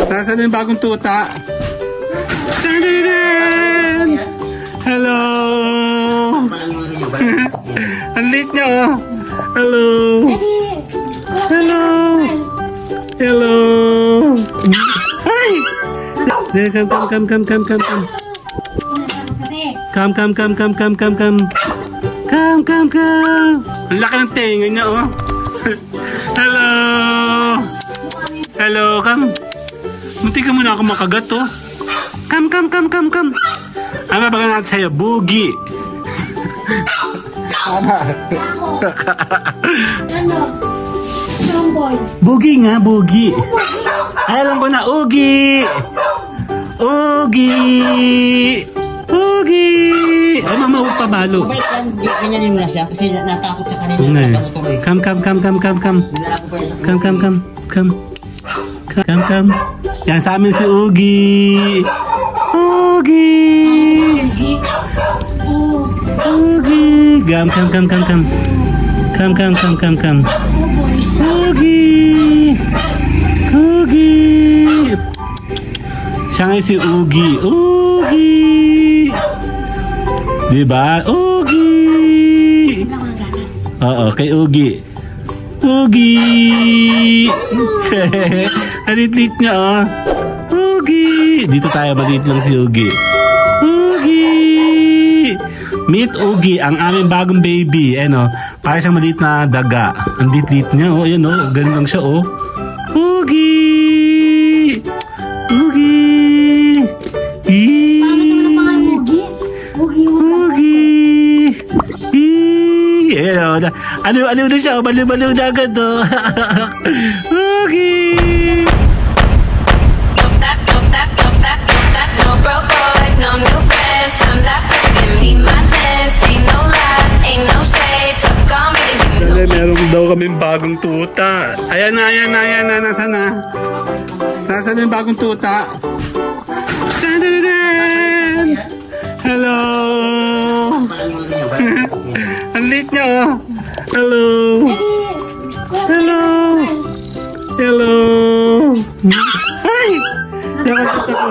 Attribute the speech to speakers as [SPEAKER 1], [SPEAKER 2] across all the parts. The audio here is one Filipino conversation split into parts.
[SPEAKER 1] Nasaan yung bagong tuta? Hello! Ang late niya, oh. Hello! Hello! Hello! Hi! Come. Come. Ang laki ng tenga niya, oh. Hello! Hello, come. Munti ka muna ako makagat, oh. Come. Ano ba natin sa'yo? Boogie. Boogie nga, boogie. Ay, alam ko na, Oogie. Ay, mama, huwag pabalo.
[SPEAKER 2] Ganyanin mo na siya kasi natakot sa kanina.
[SPEAKER 1] Come. Yan sa amin si Oogie. Come. Oogie. Siya nga si Oogie. Diba? Oogie. Oo, kay Oogie. Halit-lit niya, oh. Oogie. Dito tayo, maliit lang si Oogie. Meet Oogie, ang aming bagong baby. Ano, parang siyang maliit na daga. Ang lit-lit niya, oh. Ayan, oh. Ganun lang siya, oh. Oogie. Ano na siya? Baliw-baliw na agad, oh. Oogie.
[SPEAKER 3] No broke boys, no new friends. I'm that bitch, give me my tens. Ain't no lie, ain't no shade. Fuck on me, then you know.
[SPEAKER 1] Meron daw kaming bagong tuta. Ayan na. Nasaan na? Nasaan yung bagong tuta? Hello! Ang late niya, oh. Hello! Ay! Nakakita ko.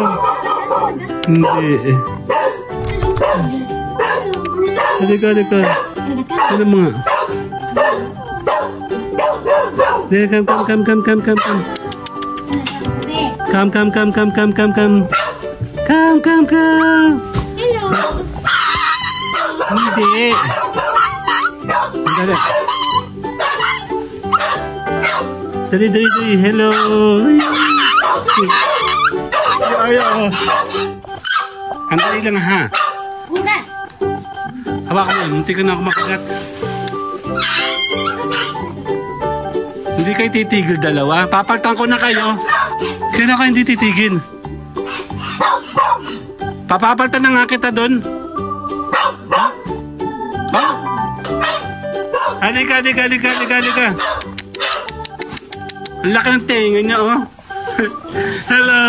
[SPEAKER 1] Hindi. Halika. Ano mga? Come.
[SPEAKER 4] Hello.
[SPEAKER 1] Hindi. Dali. Hello. Ayaw. Andali lang, ha?
[SPEAKER 4] Bukan.
[SPEAKER 1] Hawakan mo. Munti ka na ako makagat. Hindi kayo titigil dalawa. Papaltan ko na kayo. Kaya kayo hindi titigil. Papapaltan na nga kita doon. Ha? Halika. Ang laki ng tenga niya, oh. Hello.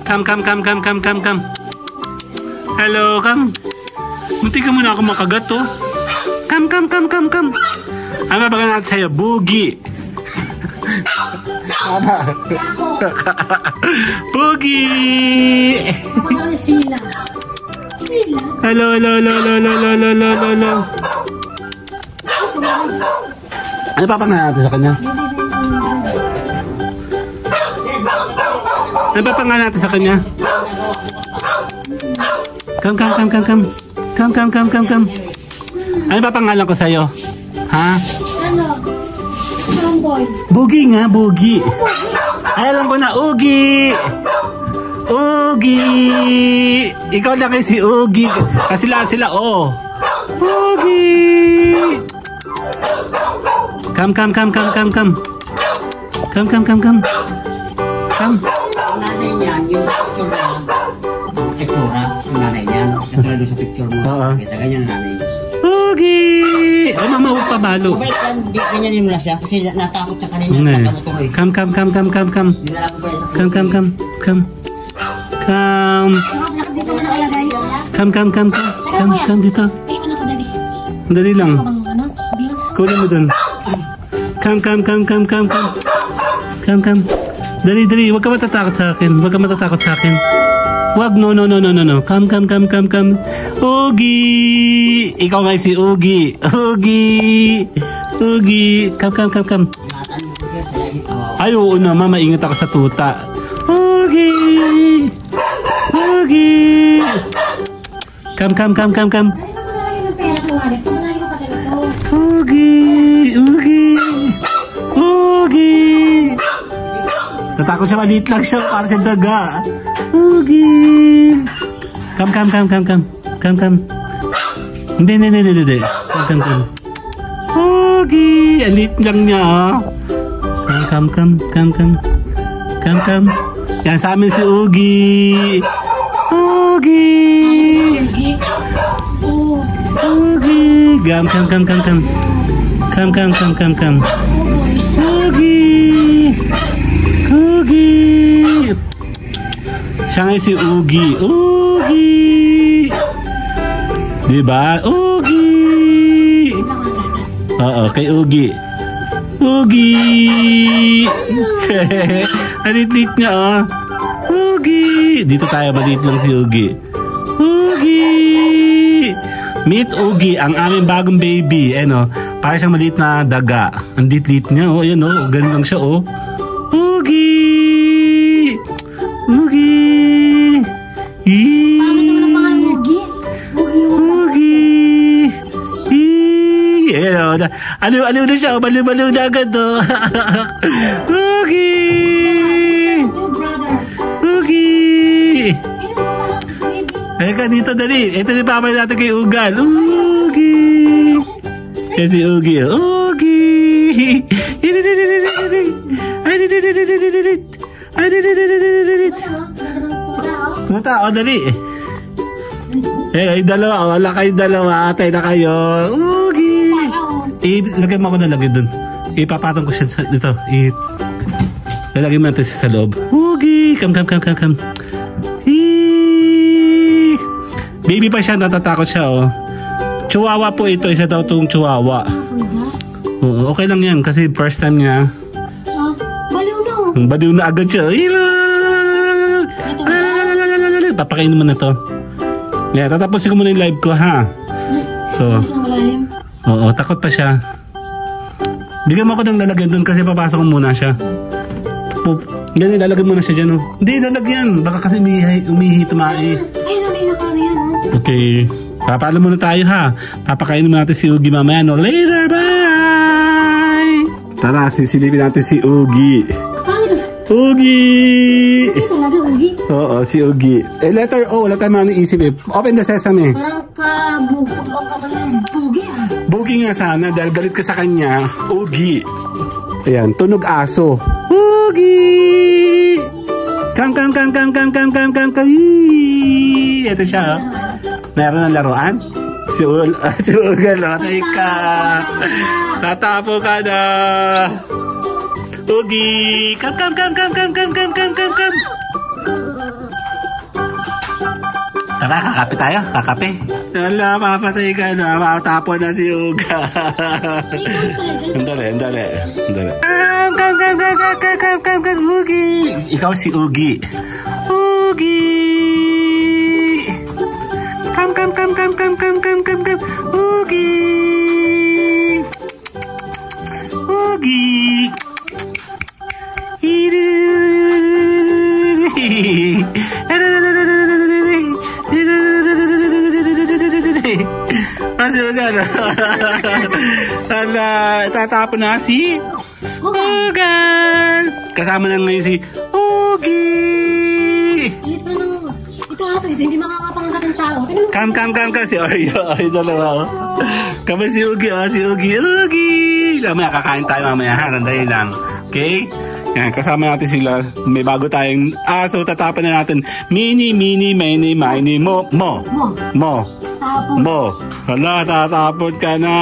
[SPEAKER 1] Come. Hello, come. Munti ka muna ako makagat, oh. Come. Ano ba natin sa'yo? Boogie. Boogie.
[SPEAKER 4] Sila.
[SPEAKER 1] Hello. Ano pa pangalan natin sa kanya? Ano pa pangalan natin sa kanya? Come. Ano pa pangalan ko sa'yo? Ha?
[SPEAKER 4] Ano? Tomboy.
[SPEAKER 1] Boogie nga, Boogie. Ay, alam ko na, Oogie. Ikaw lang kayo si Oogie. Kasi sila, oh. Oogie. Come.
[SPEAKER 2] Ang nanay niya, yung picture na itsura, ang nanay niya. Katulad doon sa picture mo. Kita ganyan ang nanay niya.
[SPEAKER 1] Oogie. Ay, mama, huwag pabalo.
[SPEAKER 2] Mabait yan, ganyanin mo na siya kasi natakot sa kanina.
[SPEAKER 1] Come.
[SPEAKER 4] Dito mo nakalagay.
[SPEAKER 1] Come dito.
[SPEAKER 4] Tingin ako dali.
[SPEAKER 1] Dali lang.
[SPEAKER 4] Ano? Bills?
[SPEAKER 1] Kunin mo dun. Come. Dali, dali. Huwag ka matatakot sa akin. Huwag ka matatakot sa akin. Huwag. No. Come. Oogie! Ikaw nga si Oogie. Oogie! Come.
[SPEAKER 2] Ingatan mo sir, sa lagi. Oh.
[SPEAKER 1] Ay, oo naman. Maingat ako sa tuta. Oogie! Come.
[SPEAKER 4] Dali pa malalagay ng pera sa wallet. Pamalagi ko pa ganito.
[SPEAKER 1] Oogie! Natakot siya, maliit lang siya para sa daga. Oogie! Come. Hindi. Come. Oogie! Alit lang niya, oh. Come. Yan sa amin si Oogie. Oogie!
[SPEAKER 4] Oo.
[SPEAKER 1] Oogie! Come.
[SPEAKER 4] Oh boy.
[SPEAKER 1] Oogie! Siya nga si Oogie. Diba? Oogie! Oo, kay Oogie. Alit-lit niya, oh. Oogie! Dito tayo, maliit lang si Oogie. Meet Oogie, ang aming bagong baby. Ano, parang siyang maliit na daga. Ang lit-lit niya, oh. Ayan, oh. Ganun lang siya, oh. Oogie!
[SPEAKER 4] Pangit naman ang pangalan mo, Oogie.
[SPEAKER 1] Ayan, oh. Aliw na siya, oh. Baliw na agad, oh. Oogie!
[SPEAKER 4] Oh, brother.
[SPEAKER 1] Oogie!
[SPEAKER 4] Ayun
[SPEAKER 1] Ka
[SPEAKER 4] na, baby.
[SPEAKER 1] dito, dali. Ito ni Papa natin kay Ugal. Oogie! Yan si Oogie. Oogie! Tuta, o dali. Ay, dalawa. Wala kayong dalawa. Atay na kayo. Oogie! Lagyan mo ako na lagay dun. Ipapatong ko siya dito. Lalagyan mo natin siya sa loob. Oogie! Come. Baby pa siya, natatakot siya, oh. Chihuahua po ito, isa daw itong chihuahua. Oo, okay lang yan, kasi first time niya.
[SPEAKER 4] Baliw na.
[SPEAKER 1] Baliw na agad siya. Papakainin mo na to. Yeah, tatapusin ko muna yung live ko, ha? So, oo, takot pa siya. Bigyan mo ako ng lalagyan doon kasi papasok ko muna siya. Ganyan, lalagyan mo na siya dyan, oh. Hindi, lalagyan. Baka kasi umihi, tumae.
[SPEAKER 4] Ay, namin na kami yan, oh.
[SPEAKER 1] Okay. Papaalam muna tayo, ha. Papakainin mo natin si Oogie mamaya, no? Later, bye! Tara, sisilipin natin si Oogie. Oogie!
[SPEAKER 4] Hindi talaga, Oogie.
[SPEAKER 1] Oo, si Oogie. Letter O, wala tayong mga naisip, eh. Open the sesame.
[SPEAKER 4] Parang kabugpog ang kamali ng Boogie, ah.
[SPEAKER 1] Boogie nga sana, dahil galit ka sa kanya. Oogie. Ayan, tunog aso. Oogie! Come. Ito siya, oh. Meron ng laruan? Si Ugal, atay ka. Tatapo ka na. Oogie! Come. Tara, kakape tayo. Kakape. Wala, papatay ka na. Matapo na si Ugal. Andali. Come, Oogie! Ikaw si Oogie. Oogie! Come. Oogie! Oogie! Ugal. Ala, tatapon na si Ugal. Kasama na ngayon si Oogie.
[SPEAKER 4] Alit pa lang. Ito aso, ito hindi makakapangagat ng tao.
[SPEAKER 1] Come. Si Oreo. Ay, dalawa, oh. Kami si Oogie, oh. Si Oogie. Mamaya, kakain tayo mamaya, ha? Nandayin lang. Okay? Yan, kasama natin sila. May bago tayong aso. Tatapon na natin. Mini, miny, mo.
[SPEAKER 4] Tapon.
[SPEAKER 1] Mo. Hala, tatapon ka na.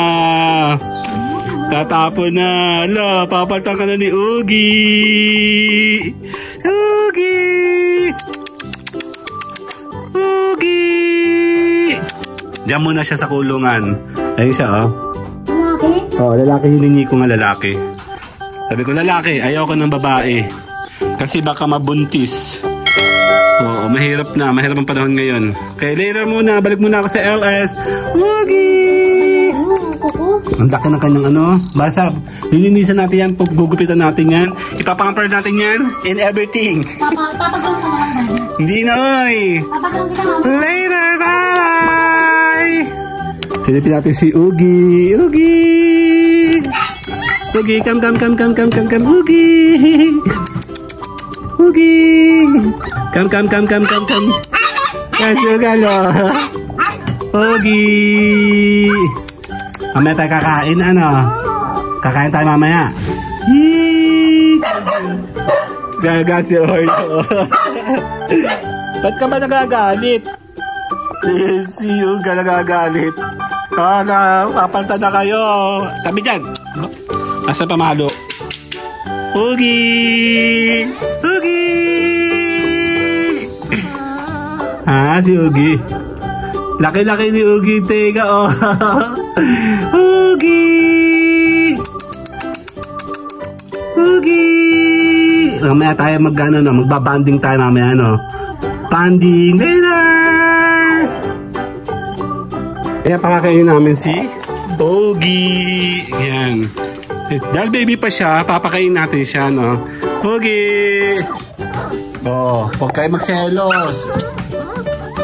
[SPEAKER 1] Tatapon na. Hala, papalitan ka na ni Oogie. Oogie. Diyan muna siya sa kulungan. Ayun siya, oh.
[SPEAKER 4] Lalaki?
[SPEAKER 1] Oo, lalaki. Hiningi ko nga lalaki. Sabi ko, lalaki. Ayaw ko ng babae. Kasi baka mabuntis. Oo, mahirap na. Mahirap ang panahon ngayon. Okay, later muna. Balik muna ako sa LS. Oogie!
[SPEAKER 4] Kuko.
[SPEAKER 1] Ang laki ng kanyang ano. Basta, lilinisan natin yan. Gugupitan natin yan. Ipapamper natin yan. And everything.
[SPEAKER 4] Papagawin ko na lang.
[SPEAKER 1] Hindi na, oy.
[SPEAKER 4] Papagawin kita mama.
[SPEAKER 1] Later, bye! Silipin natin si Oogie. Oogie! Oogie, come. Oogie! Oogie! Come. Yes, Galo. Oogie! Mamaya tayo kakain, ano? Kakain tayo mamaya. Yes! Gagat si Oreo. Ba't ka ba nagagalit? Si Yuga nagagalit. Papalta na kayo. Tabi dyan. Asa pamalo? Oogie! Si Oogie. Laki-laki ni Oogie. Tega, oh. Oogie! Mamaya tayo magbabanding tayo mamaya, no? Banding later! Kaya pakakainin namin si Oogie. Yan. Dahil baby pa siya, papakainin natin siya, no? Oogie! Oh, huwag kayo magselos.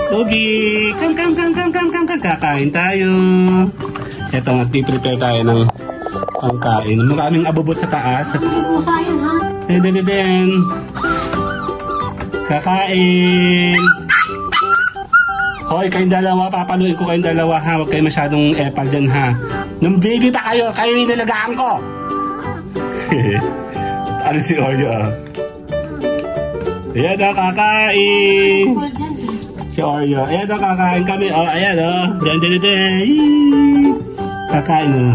[SPEAKER 1] Oogie! Come. Kakain tayo. Ito, nagpiprepare tayo ng pangkain. Maraming abubot sa taas.
[SPEAKER 4] Hindi pusa yun, ha?
[SPEAKER 1] Then. Kakain. Hoy, kayong dalawa, papaluin ko kayong dalawa, ha? Huwag kayo masyadong epal dyan, ha? Nung baby pa kayo inalagaan ko. Ano si Oreo, ah? Ayan na, kakain.
[SPEAKER 4] Cool dyan, eh.
[SPEAKER 1] Si Oreo. Ayan na, kakain kami. Oh, ayan, oh. Diyan. Kakain, oh.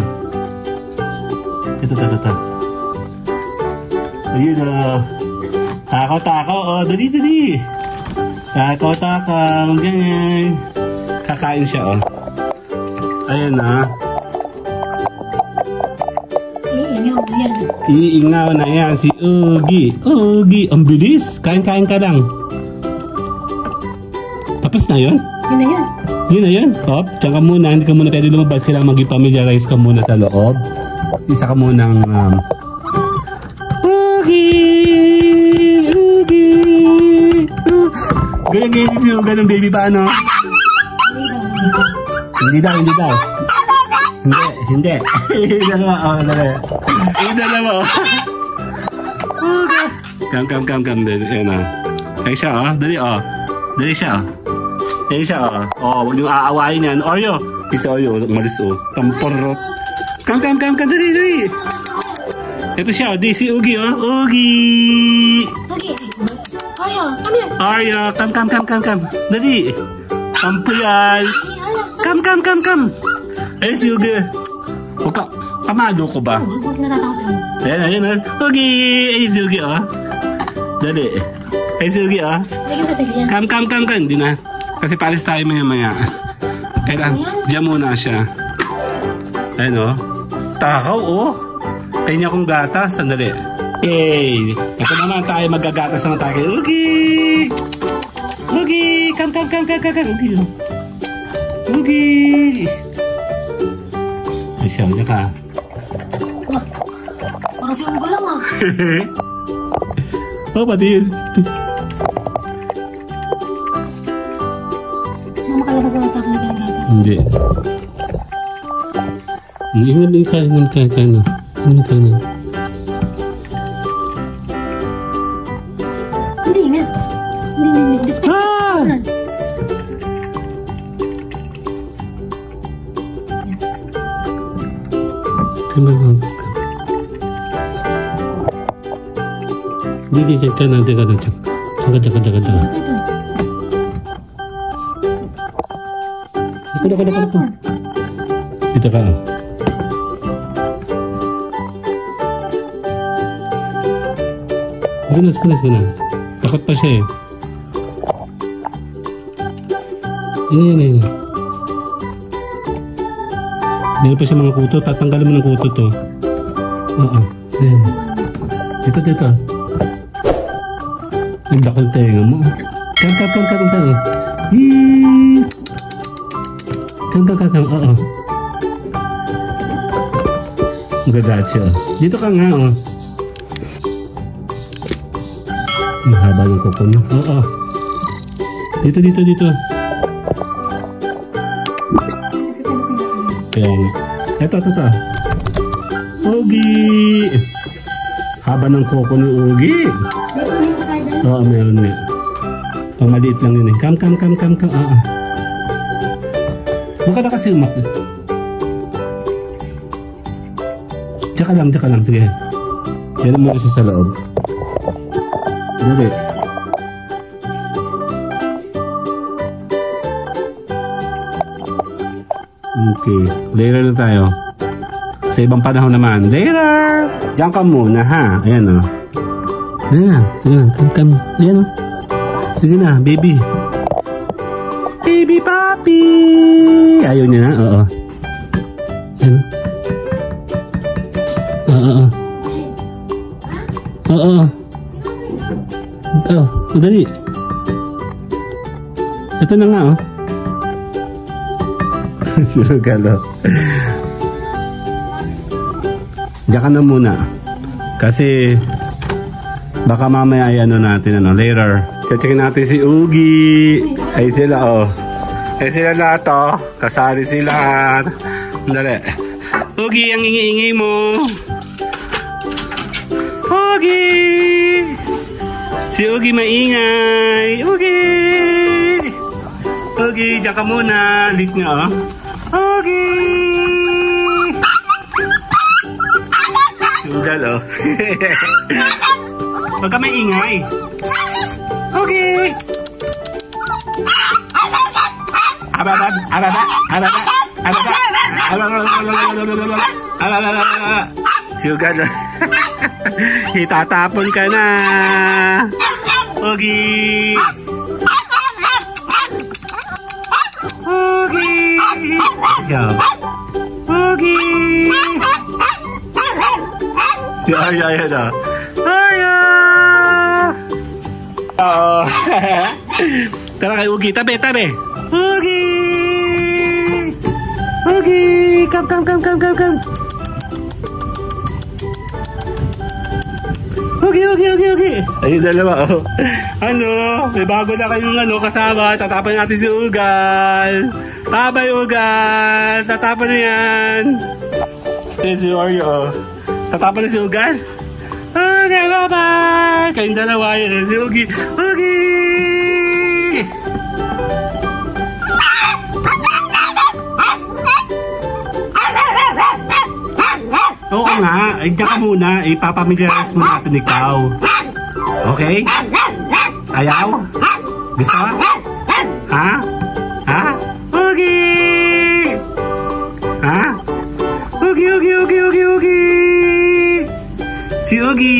[SPEAKER 1] Ito. Ayun, oh. Takaw, oh. Dali. Takaw. Ganyan. Kakain siya, oh. Ayan, ah. Iingaw na yan si Oogie. Oogie, ang bilis. Kain ka lang. Tapos na yun? Yun na yun. Hop, tiyan ka muna. Hindi ka muna pwede lumabas. Kailangan mag-familiarize ka muna sa loob. Isa ka munang Oogie! Ganyan si Oogie ng baby pa, ano? Hindi daw. Hindi. Dalawa. Dalawa. Okay. Come. Ayan, oh. Ayan siya, oh. Dali siya, oh. Oh, huwag yung aawain yan. Oreo. Isa Oreo. Malis, oh. Tamporot. Come. Dali. Ito siya, oh. Di si Oogie, oh. Oogie.
[SPEAKER 4] Oreo, come here.
[SPEAKER 1] Oreo. Come. Dali. Tampo yan. Come. Ayun si Oogie. Huwag ka. Pamalo ko ba?
[SPEAKER 4] Huwag natatakot sa ano.
[SPEAKER 1] Ayan. Oogie. Ayun si Oogie, oh. Dali. Ayun si Oogie, oh.
[SPEAKER 4] Lagyan sa silihan.
[SPEAKER 1] Come. Hindi na. Kasi palis tayo maya. Kailan? Diyan muna siya. Ayun, oh. Takaw, oh. Kanya kong gatas. Sandali. Yay. Ito naman tayo. Magagatas naman tayo. Oogie. Come. Oogie. Ay, siya ka.
[SPEAKER 4] Parang si Ugo lang, ah.
[SPEAKER 1] Oh, pati yun.
[SPEAKER 4] Makalabas ba ito ako nagagagas?
[SPEAKER 1] Hindi. Hindi kain na.
[SPEAKER 4] Hindi nga. Hindi.
[SPEAKER 1] Hindi, kanan. Jaga. Ako. Dito ka. Ganas. Takot pa siya, eh. Yan. Meron pa siya mga kuto. Tatanggalin mo ng kuto to. Oo. Ayan. Dito. Ang dakang tenga mo. Kam. Kam. Oo. Gagacha. Dito ka nga, oh. Ang haba ng kuko niyo. Oo. Dito. Kaya nga. Ito. Ugi! Haba ng kuko ni Ugi. Oo, meron nga. Pang maliit lang yun eh. Kam. Oo. Baka na kasi umak. Tsaka lang. Sige. Yan muna siya sa loob. Dali. Okay. Later na tayo. Sa ibang panahon naman. Later! Diyan ka muna ha. Ayan o. Ayan. Sige na. Kam. Ayan o. Sige na, baby. Baby papi! Ayaw niya na? Oo. Ayan. Oo. Madali. Ito na nga, oh. Surugalo. Diyan ka na muna. Kasi, baka mamaya ay natin, later. Checkin natin si Ugi. Ay sila, oh. Ay sila na to. Kasali sila. Dali. Ugi, ang ingi-ingi mo. Ugi! Si Ugi maingay. Ugi! Ugi, diyan ka muna. Lit nga, oh. Ugi! Sugal, oh. Huwag ka maingay. Ugi! Sugal, oh. Itatapon ka na. Ugi. Ugi. Si Arya yan ah. Arya. Oo. Tara kay Ugi. Tabi. Ugi. Come. Ugi. Ayun dalawa, oh. May bago na kayong kasama. Tatapon natin si Ugal. Bye, Ugal. Tatapon na yan. Si Oreo, oh. Tatapon na si Ugal. Okay, bye-bye. Kayong dalawa, yun. Si Ugi. Oo nga, diyan ka muna, ipapamiliarize mo natin ikaw. Okay? Ayaw? Gusto? Ha? Ugi! Ha? Ugi! Si Ugi!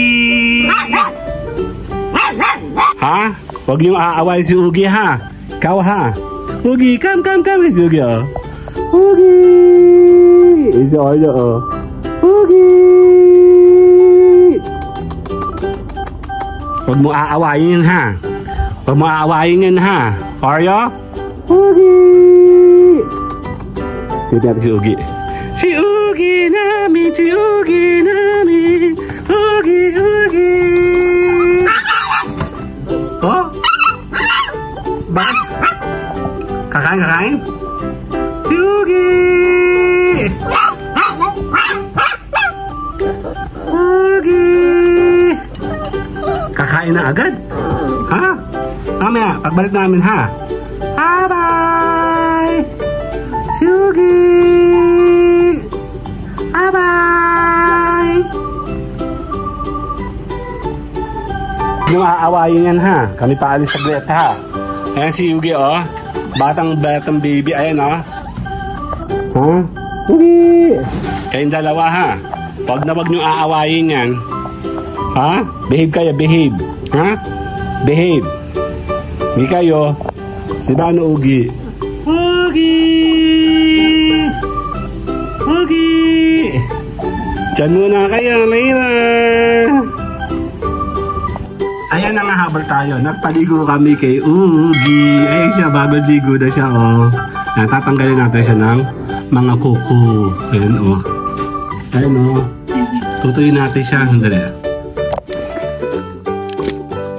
[SPEAKER 1] Ha? Huwag niyong aaway si Ugi ha? Ikaw ha? Ugi, come si Ugi oh. Ugi! Si Oreo oh. Ugi! Huwag mo aawayin ha. Huwag mo aawayin yan ha. Oreo? Ugi! Sige natin si Ugi. Si Ugi namin. Ugi! Oh? Bakit? Kakain? Si Ugi! Kakain na agad? Ha? Mamaya, pagbalik namin ha? Bye-bye! Sugi! Bye-bye! Yung aawayin yan ha? Kami paalis saglit ha? Ayan si Yugi oh. Batang baby. Ayan oh. Ha? Yugi! Kayong dalawa ha? Huwag nyo aawayin yan. Ha? Behave kayo, behave. Ha? Behave. Hindi kayo. Diba Ugi? Ugi! Diyan muna kayo later. Ayan na nga, habol tayo. Nagpaligo kami kay Ugi. Ayan siya, bago ligo na siya, oh. Ayan, tatanggalin natin siya ng mga kuko. Ayan, oh. Ayan, oh. Tutuyin natin siya. Sandali.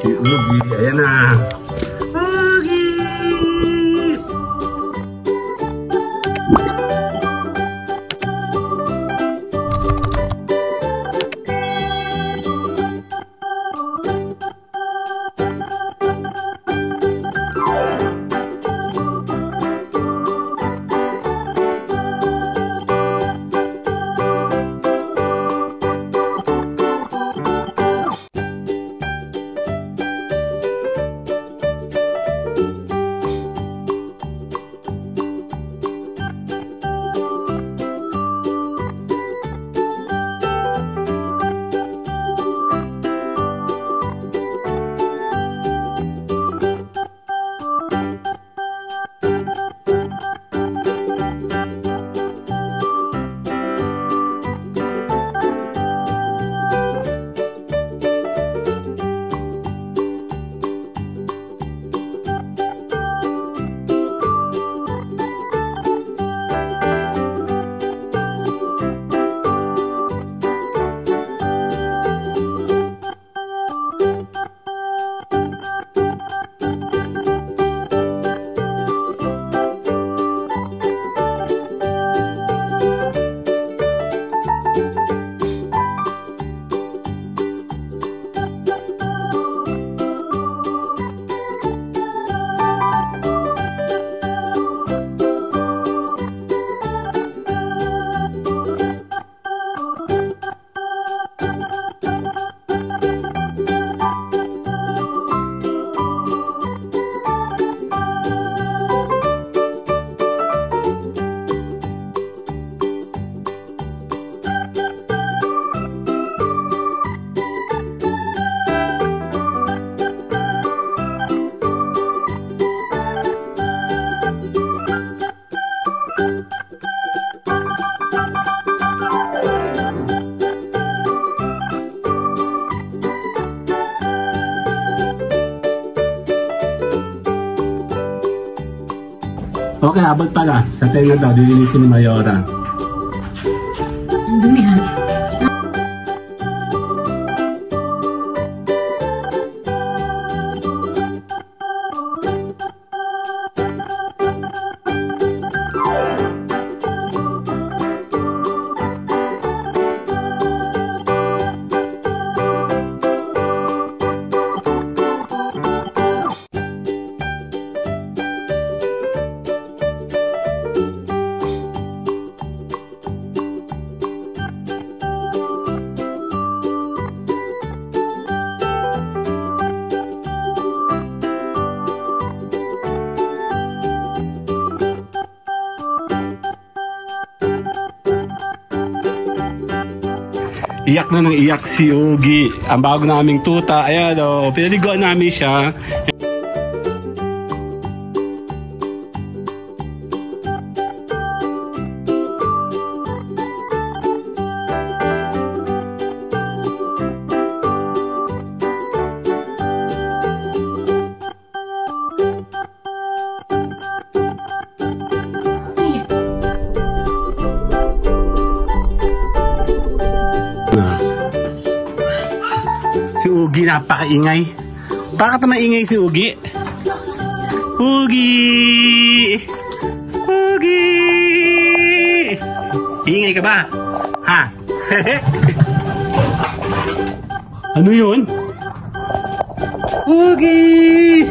[SPEAKER 1] Si Ugi. Ayan na. Ugi! Okay, abot pala. Sa tenga daw, dilinisin ni Mayora.
[SPEAKER 4] Ang dumi ha.
[SPEAKER 1] Iyak na ng iyak si Ugi. Ang bago naming tuta. Ayan o. Pinaliguan namin siya. Si Ugi napakaingay. Bakit maingay si Ugi? Ugi! Ugi! Ingay ka ba? Ha? Ano yun? Ugi!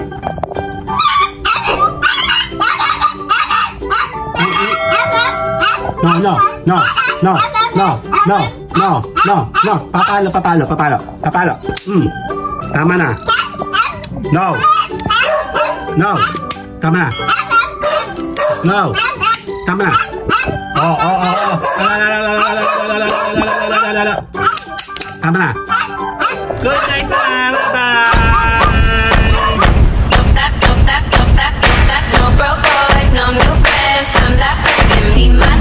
[SPEAKER 1] No, no, no, no, no, no, no, no, no. Papalo, papalo, papalo, papalo. Tama na. No. No. Tama na. No. Tama na. Oh, oh, oh, oh. Tama na. Good night na. Bye-bye.
[SPEAKER 3] No broke boys, no new friends. I'm that bitch, give me my